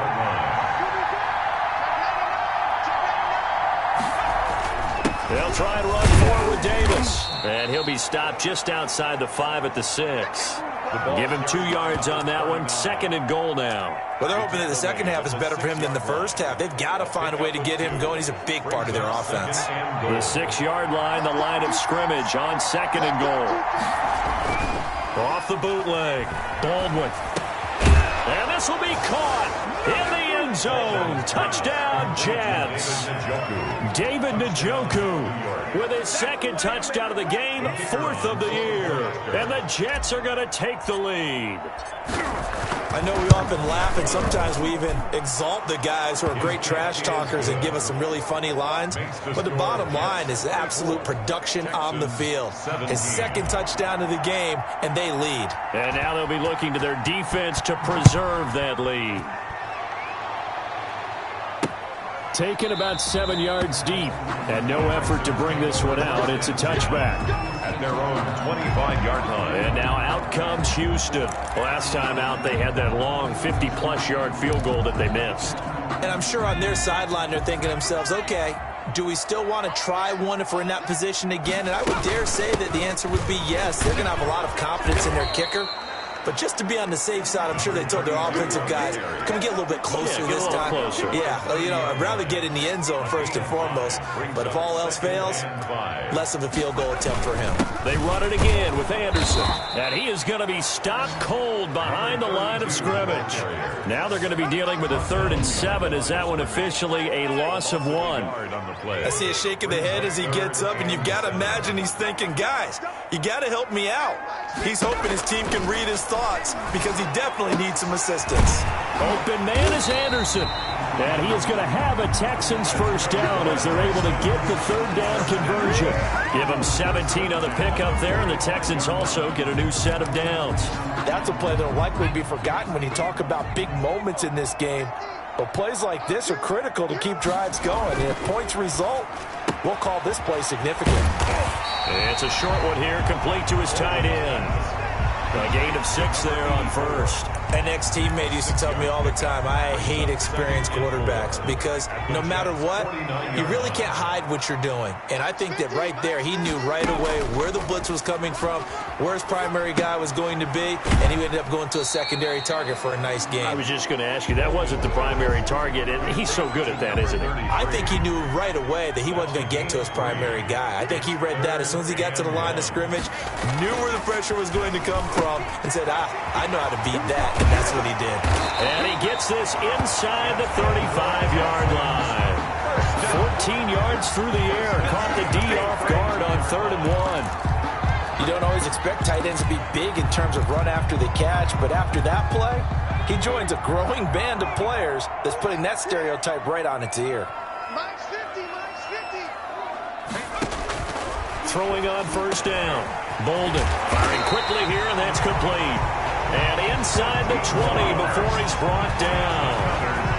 They'll try and run forward with Davis. And he'll be stopped just outside the 5 at the 6. Give him 2 yards on that one. 2nd and goal now. Well, they're hoping that the second half is better for him than the first half. They've got to find a way to get him going. He's a big part of their offense. The 6-yard line, the line of scrimmage on 2nd and goal. Off the bootleg. Baldwin. And this will be caught in the end zone. Touchdown, Jets. David Njoku with his 2nd touchdown of the game, 4th of the year. And the Jets are going to take the lead. I know we often laugh, and sometimes we even exalt the guys who are great trash talkers and give us some really funny lines. But the bottom line is absolute production on the field. His 2nd touchdown of the game, and they lead. And now they'll be looking to their defense to preserve that lead. Taken about 7 yards deep, and no effort to bring this one out. It's a touchback. At their own 25-yard line. And now out comes Houston. Last time out, they had that long 50-plus yard field goal that they missed. And I'm sure on their sideline, they're thinking to themselves, okay, do we still want to try one if we're in that position again? And I would dare say that the answer would be yes. They're going to have a lot of confidence in their kicker. But just to be on the safe side, I'm sure they told their offensive guys, can we get a little bit closer this time? Closer. Yeah, well, you know, I'd rather get in the end zone first and foremost. But if all else fails, less of a field goal attempt for him. They run it again with Anderson. And he is going to be stopped cold behind the line of scrimmage. Now they're going to be dealing with a 3rd and 7. Is that one officially a loss of 1? I see a shake of the head as he gets up, and you've got to imagine he's thinking, guys, you got to help me out. He's hoping his team can read his thoughts because he definitely needs some assistance. Open man is Anderson. And he is going to have a Texans first down as they're able to get the 3rd down conversion. Give them 17 on the pickup there, and the Texans also get a new set of downs. That's a play that will likely be forgotten when you talk about big moments in this game. But plays like this are critical to keep drives going. And if points result, we'll call this play significant. It's a short one here, complete to his tight end. A gain of 6 there on first. An ex-teammate used to tell me all the time, I hate experienced quarterbacks because no matter what, you really can't hide what you're doing. And I think that right there, he knew right away where the blitz was coming from, where his primary guy was going to be, and he ended up going to a secondary target for a nice game. I was just going to ask you, that wasn't the primary target, and he's so good at that, isn't he? I think he knew right away that he wasn't going to get to his primary guy. I think he read that as soon as he got to the line of scrimmage, knew where the pressure was going to come from, and said, I know how to beat that. And that's what he did. And he gets this inside the 35-yard line. 14 yards through the air. Caught the D off guard on 3rd and 1. You don't always expect tight ends to be big in terms of run after the catch, but after that play, he joins a growing band of players that's putting that stereotype right on its ear. Throwing on first down. Bolden firing quickly here, and that's complete. And inside the 20 before he's brought down.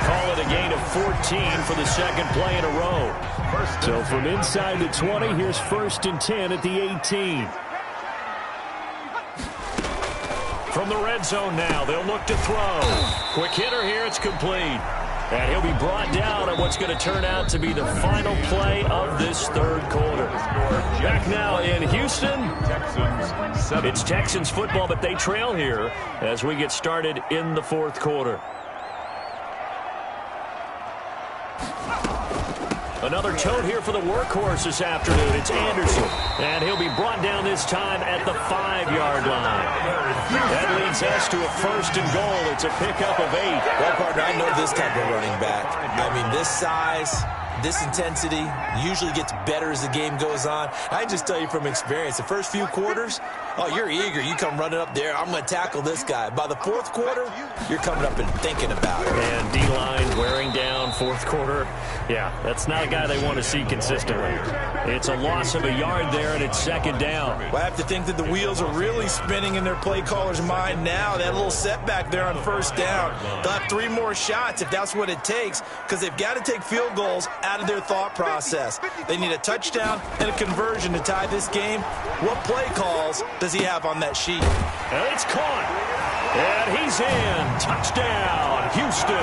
Call it a gain of 14 for the 2nd play in a row. So from inside the 20, here's 1st and 10 at the 18. From the red zone now, they'll look to throw. Quick hitter here, it's complete. And he'll be brought down on what's going to turn out to be the final play of this 3rd quarter. Back now in Houston. It's Texans football, but they trail here as we get started in the 4th quarter. Another tote here for the workhorse this afternoon. It's Anderson. And he'll be brought down this time at the 5-yard line. That leads us to a 1st and goal. It's a pickup of 8. Well, partner, I know this type of running back. I mean, this size, this intensity usually gets better as the game goes on. I can just tell you from experience, the first few quarters, oh, you're eager. You come running up there, I'm going to tackle this guy. By the fourth quarter, you're coming up and thinking about it. And D-line wearing down fourth quarter. Yeah, that's not a guy they want to see consistently. It's a loss of a yard there, and it's second down. Well, I have to think that the wheels are really spinning in their play caller's mind now. That little setback there on first down. They'll have 3 more shots if that's what it takes, because they've got to take field goals out of their thought process. They need a touchdown and a conversion to tie this game. What play calls does he have on that sheet? And it's caught. And he's in. Touchdown, Houston.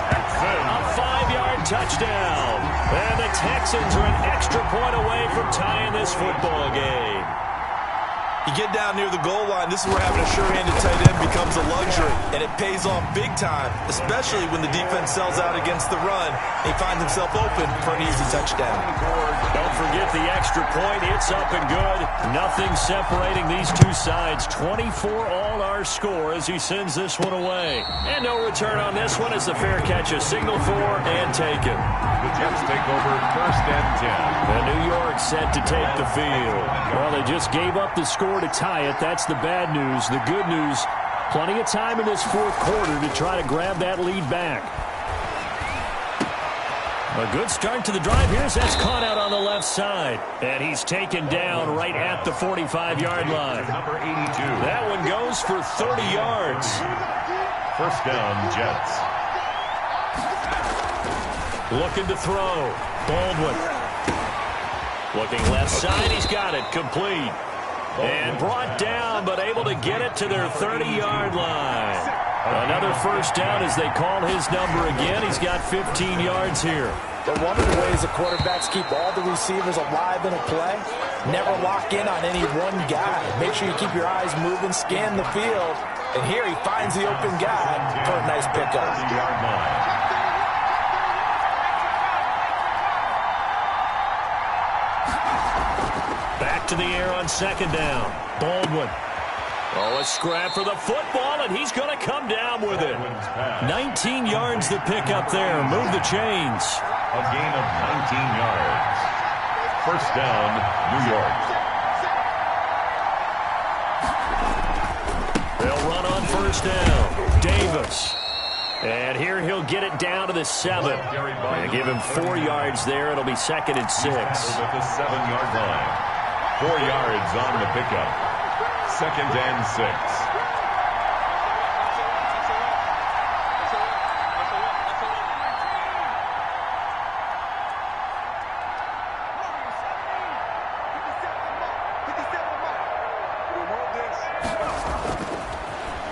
A 5-yard touchdown. And the Texans are an extra point away from tying this football game. You get down near the goal line, this is where having a sure-handed tight end becomes a luxury, and it pays off big time, especially when the defense sells out against the run. He finds himself open for an easy touchdown. Don't forget the extra point. It's up and good. Nothing separating these two sides. 24 all our score as he sends this one away. And no return on this one as the fair catch is signaled for and taken. The Jets take over first and 10. And New York set to take the field. Well, they just gave up the score to tie it. That's the bad news. The good news, plenty of time in this fourth quarter to try to grab that lead back. A good start to the drive here as that's caught out on the left side. And he's taken down right at the 45-yard line. Number 82. That one goes for 30 yards. First down, Jets. Looking to throw. Baldwin. Looking left side. He's got it. Complete. And brought down, but able to get it to their 30-yard line. Another first down as they call his number again. He's got 15 yards here. But one of the ways the quarterbacks keep all the receivers alive in a play, never lock in on any one guy. Make sure you keep your eyes moving, scan the field. And here he finds the open guy for a nice pickup. 30-yard line. Back to the air on second down. Baldwin. Oh, a scrap for the football, and he's going to come down with it. 19 yards to pick up there. Move the chains. A gain of 19 yards. First down, New York. They'll run on first down. Davis. And here he'll get it down to the 7. And give him 4 yards there. It'll be second and 6. At the 7-yard line. 4 yards on the pickup. Second and 6.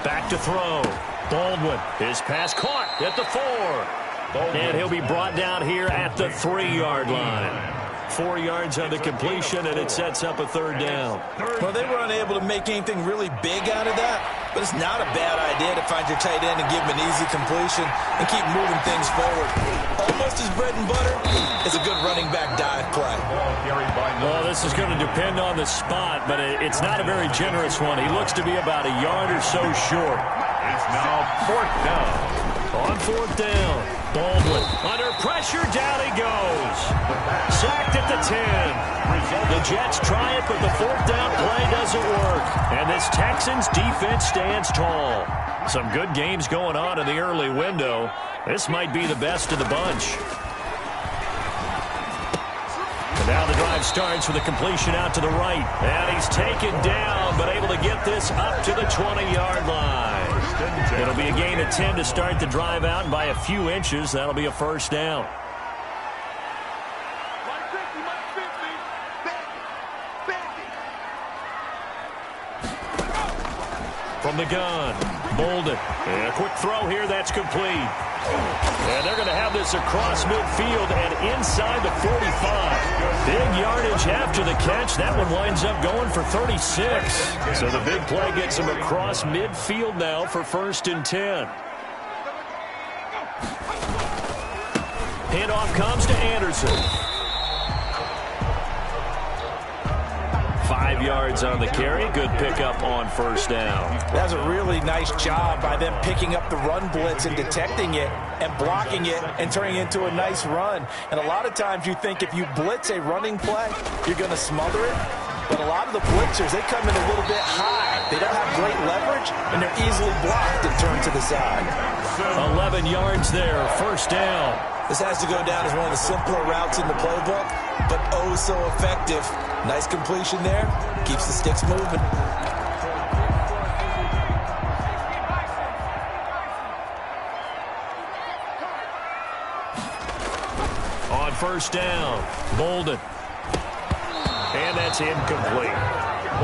Back to throw. Baldwin. His pass caught at the 4. And he'll be brought down here at the 3-yard line. 4 yards on the completion, and it sets up a third down. Well, they were unable to make anything really big out of that, but it's not a bad idea to find your tight end and give him an easy completion and keep moving things forward. Almost as bread and butter is a good running back dive play. Well, this is going to depend on the spot, but it's not a very generous one. He looks to be about a yard or so short. It's now fourth down. On fourth down, Baldwin under pressure, down he goes. Sacked at the 10. The Jets try it, but the fourth down play doesn't work. And this Texans defense stands tall. Some good games going on in the early window. This might be the best of the bunch. And now the drive starts with a completion out to the right. And he's taken down, but able to get this up to the 20-yard line. It'll be a gain of 10 to start the drive out, and by a few inches, that'll be a first down. From the gun, Bolden. And a quick throw here, that's complete. And they're going to have this across midfield and inside the 45. Big yardage after the catch. That one winds up going for 36. So the big play gets him across midfield now for first and 10. Handoff comes to Anderson. 5 yards on the carry. Good pickup on first down. That's a really nice job by them picking up the run blitz and detecting it. and blocking it and turning it into a nice run. And a lot of times you think if you blitz a running play, you're going to smother it. But a lot of the blitzers, they come in a little bit high. They don't have great leverage, and they're easily blocked and turned to the side. 11 yards there, first down. This has to go down as one of the simpler routes in the playbook, but oh so effective. Nice completion there. Keeps the sticks moving. On first down, Bolden. And that's incomplete.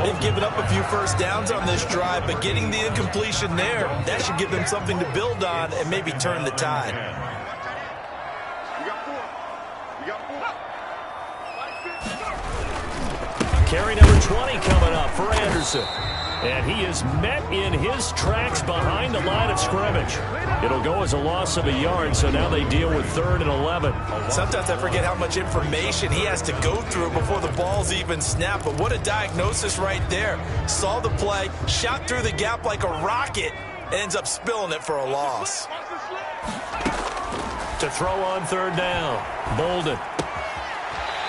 They've given up a few first downs on this drive, but getting the incompletion there, that should give them something to build on and maybe turn the tide. Carry number 20 coming up for Anderson. And he is met in his tracks behind the line of scrimmage. It'll go as a loss of a yard, so now they deal with 3rd and 11. Sometimes I forget how much information he has to go through before the ball's even snapped, but what a diagnosis right there. Saw the play, shot through the gap like a rocket, and ends up spilling it for a loss. To throw on 3rd down, Bolden.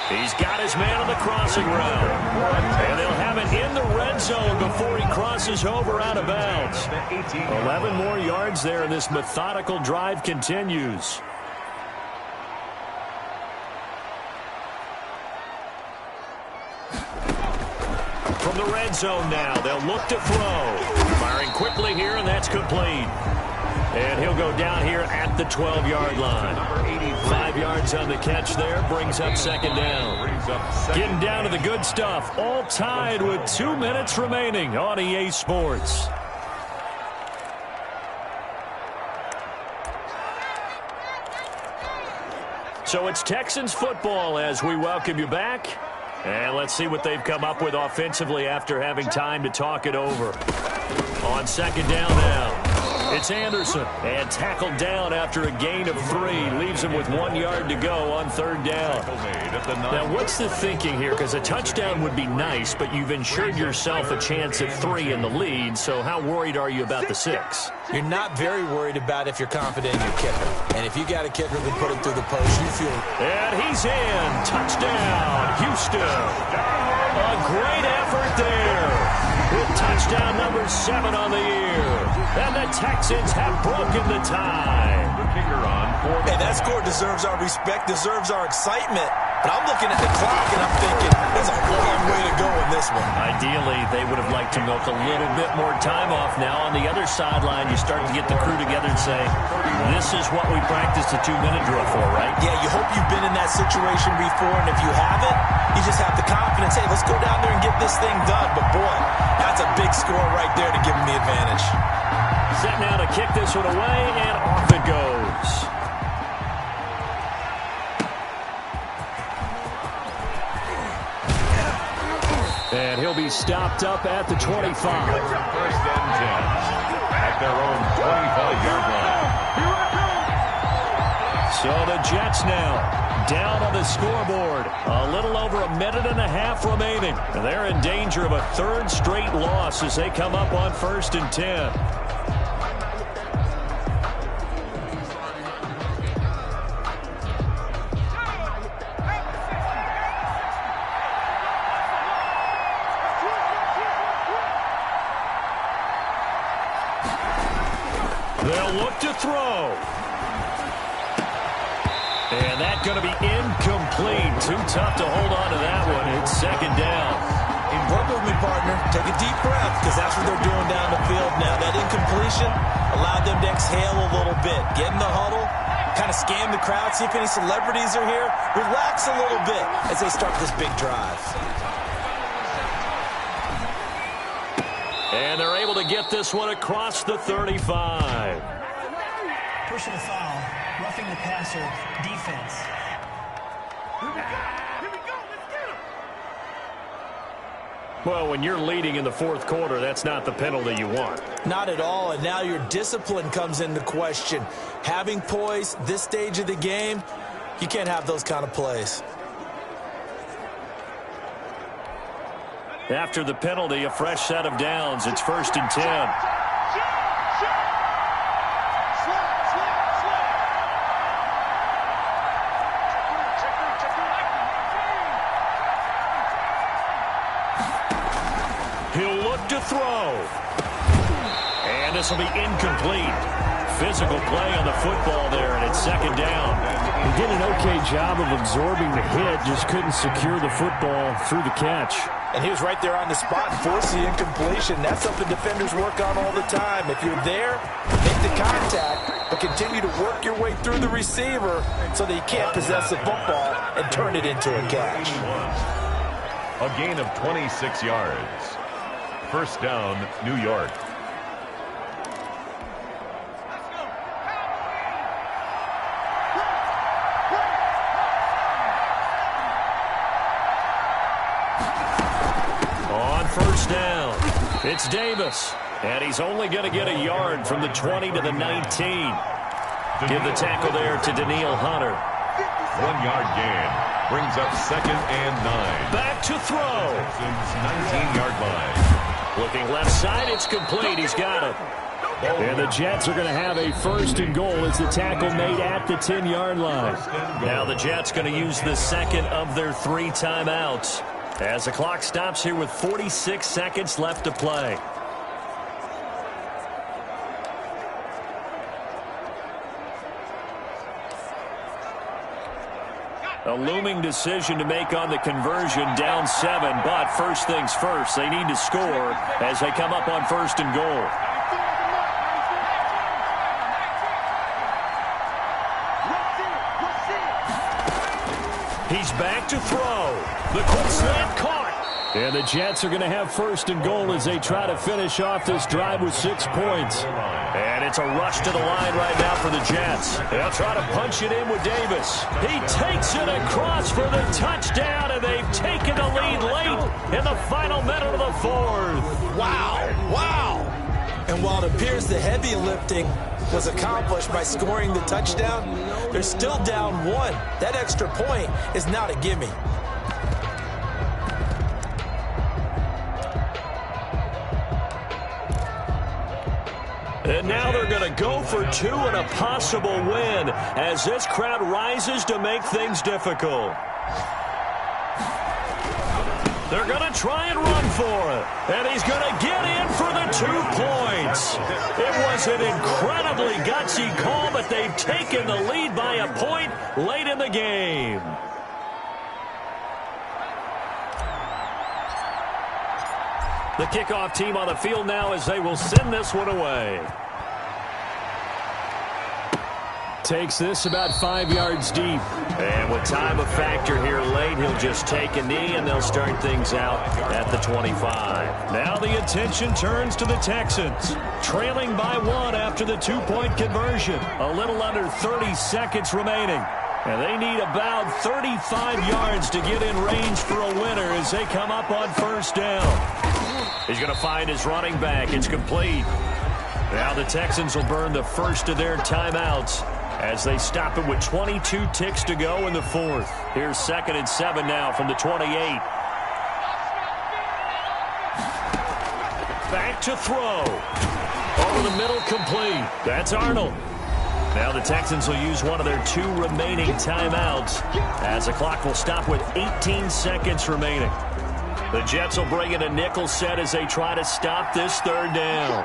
He's got his man on the crossing route. And they'll have it in the red zone before he crosses over out of bounds. 11 more yards there, and this methodical drive continues. From the red zone now, they'll look to throw. Firing quickly here, and that's complete. And he'll go down here at the 12-yard line. 5 yards on the catch there, brings up 2nd down. Getting down to the good stuff, all tied with 2 minutes remaining on EA Sports. So it's Texans football as we welcome you back. And let's see what they've come up with offensively after having time to talk it over. On 2nd down now. It's Anderson, and tackled down after a gain of 3. Leaves him with 1 yard to go on 3rd down. Now, what's the thinking here? Because a touchdown would be nice, but you've ensured yourself a chance at 3 in the lead, so how worried are you about the 6? You're not very worried about if you're confident in your kicker. And if you got a kicker that put it through the post, you feel... And he's in. Touchdown, Houston. A great effort there. With touchdown number 7 on the year. And the Texans have broken the tie. Hey, that score deserves our respect, deserves our excitement. But I'm looking at the clock and I'm thinking, there's a long way to go in this one. Ideally, they would have liked to milk a little bit more time off now. On the other sideline, you start to get the crew together and say, this is what we practiced a 2-minute drill for, right? Yeah, you hope you've been in that situation before, and if you haven't, you just have the confidence, hey, let's go down there and get this thing done. But boy, that's a big score right there to give them the advantage. Set now to kick this one away, and off it goes. And he'll be stopped up at the 25. 1st and 10 at their own 25-yard line. So the Jets now down on the scoreboard. A little over a minute and a half remaining. And they're in danger of a 3rd straight loss as they come up on 1st and 10. They'll look to throw. And that's going to be incomplete. Too tough to hold on to that one. It's 2nd down. Work with me, partner. Take a deep breath, because that's what they're doing down the field now. That incompletion allowed them to exhale a little bit. Get in the huddle, kind of scan the crowd, see if any celebrities are here. Relax a little bit as they start this big drive. And they're able to get this one across the 35. Personal foul, roughing the passer, defense. Here we go, let's get him. Well, when you're leading in the 4th quarter, that's not the penalty you want. Not at all, and now your discipline comes into question. Having poise this stage of the game, you can't have those kind of plays. After the penalty, a fresh set of downs. It's 1st and 10. look to throw. And this will be incomplete. Physical play on the football there, and it's second down. He did an okay job of absorbing the hit, just couldn't secure the football through the catch. And he was right there on the spot and forced the incompletion. That's something defenders work on all the time. If you're there, make the contact, but continue to work your way through the receiver so that you can't possess the football and turn it into a catch. A gain of 26 yards. First down, New York. First down. It's Davis. And he's only going to get a yard from the 20 to the 19. Give the tackle there to Daniil Hunter. 1 yard gain. Brings up second and 9. Back to throw. 19-yard line. Looking left side. It's complete. He's got it. And the Jets are going to have a first and goal as the tackle made at the 10-yard line. Now the Jets going to use the second of their 3 timeouts, as the clock stops here with 46 seconds left to play. A looming decision to make on the conversion, down 7, but first things first, they need to score as they come up on first and goal. He's back to throw. The quick slant caught. And the Jets are going to have first and goal as they try to finish off this drive with 6 points. And it's a rush to the line right now for the Jets. They'll try to punch it in with Davis. He takes it across for the touchdown, and they've taken the lead late in the final minute of the 4th. Wow, wow. And while it appears the heavy lifting was accomplished by scoring the touchdown, they're still down 1. That extra point is not a gimme. And now they're going to go for 2 and a possible win as this crowd rises to make things difficult. They're going to try and run for it. And he's going to get in for the 2 points. It was an incredibly gutsy call, but they've taken the lead by a point late in the game. The kickoff team on the field now as they will send this one away. Takes this about 5 yards deep. And with time a factor here late, he'll just take a knee and they'll start things out at the 25. Now the attention turns to the Texans, trailing by 1 after the 2-point conversion. A little under 30 seconds remaining. And they need about 35 yards to get in range for a winner as they come up on first down. He's going to find his running back. It's complete. Now the Texans will burn the first of their timeouts as they stop it with 22 ticks to go in the 4th. Here's 2nd and 7 now from the 28. Back to throw. Over the middle, complete. That's Arnold. Now the Texans will use one of their 2 remaining timeouts as the clock will stop with 18 seconds remaining. The Jets will bring in a nickel set as they try to stop this 3rd down.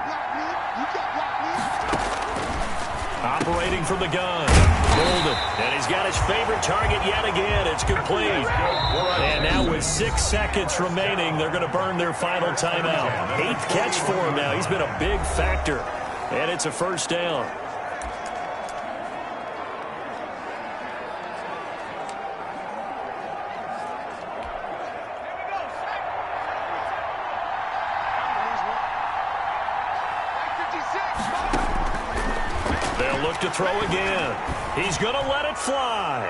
Operating from the gun. Golden. And he's got his favorite target yet again. It's complete. And now with 6 seconds remaining, they're going to burn their final timeout. 8th catch for him now. He's been a big factor. And it's a first down. They'll look to throw again. He's going to let it fly.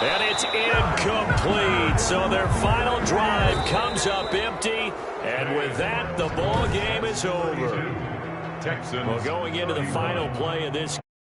And it's incomplete. So their final drive comes up empty. And with that, the ball game is over. Texans. Well, going into the final play of this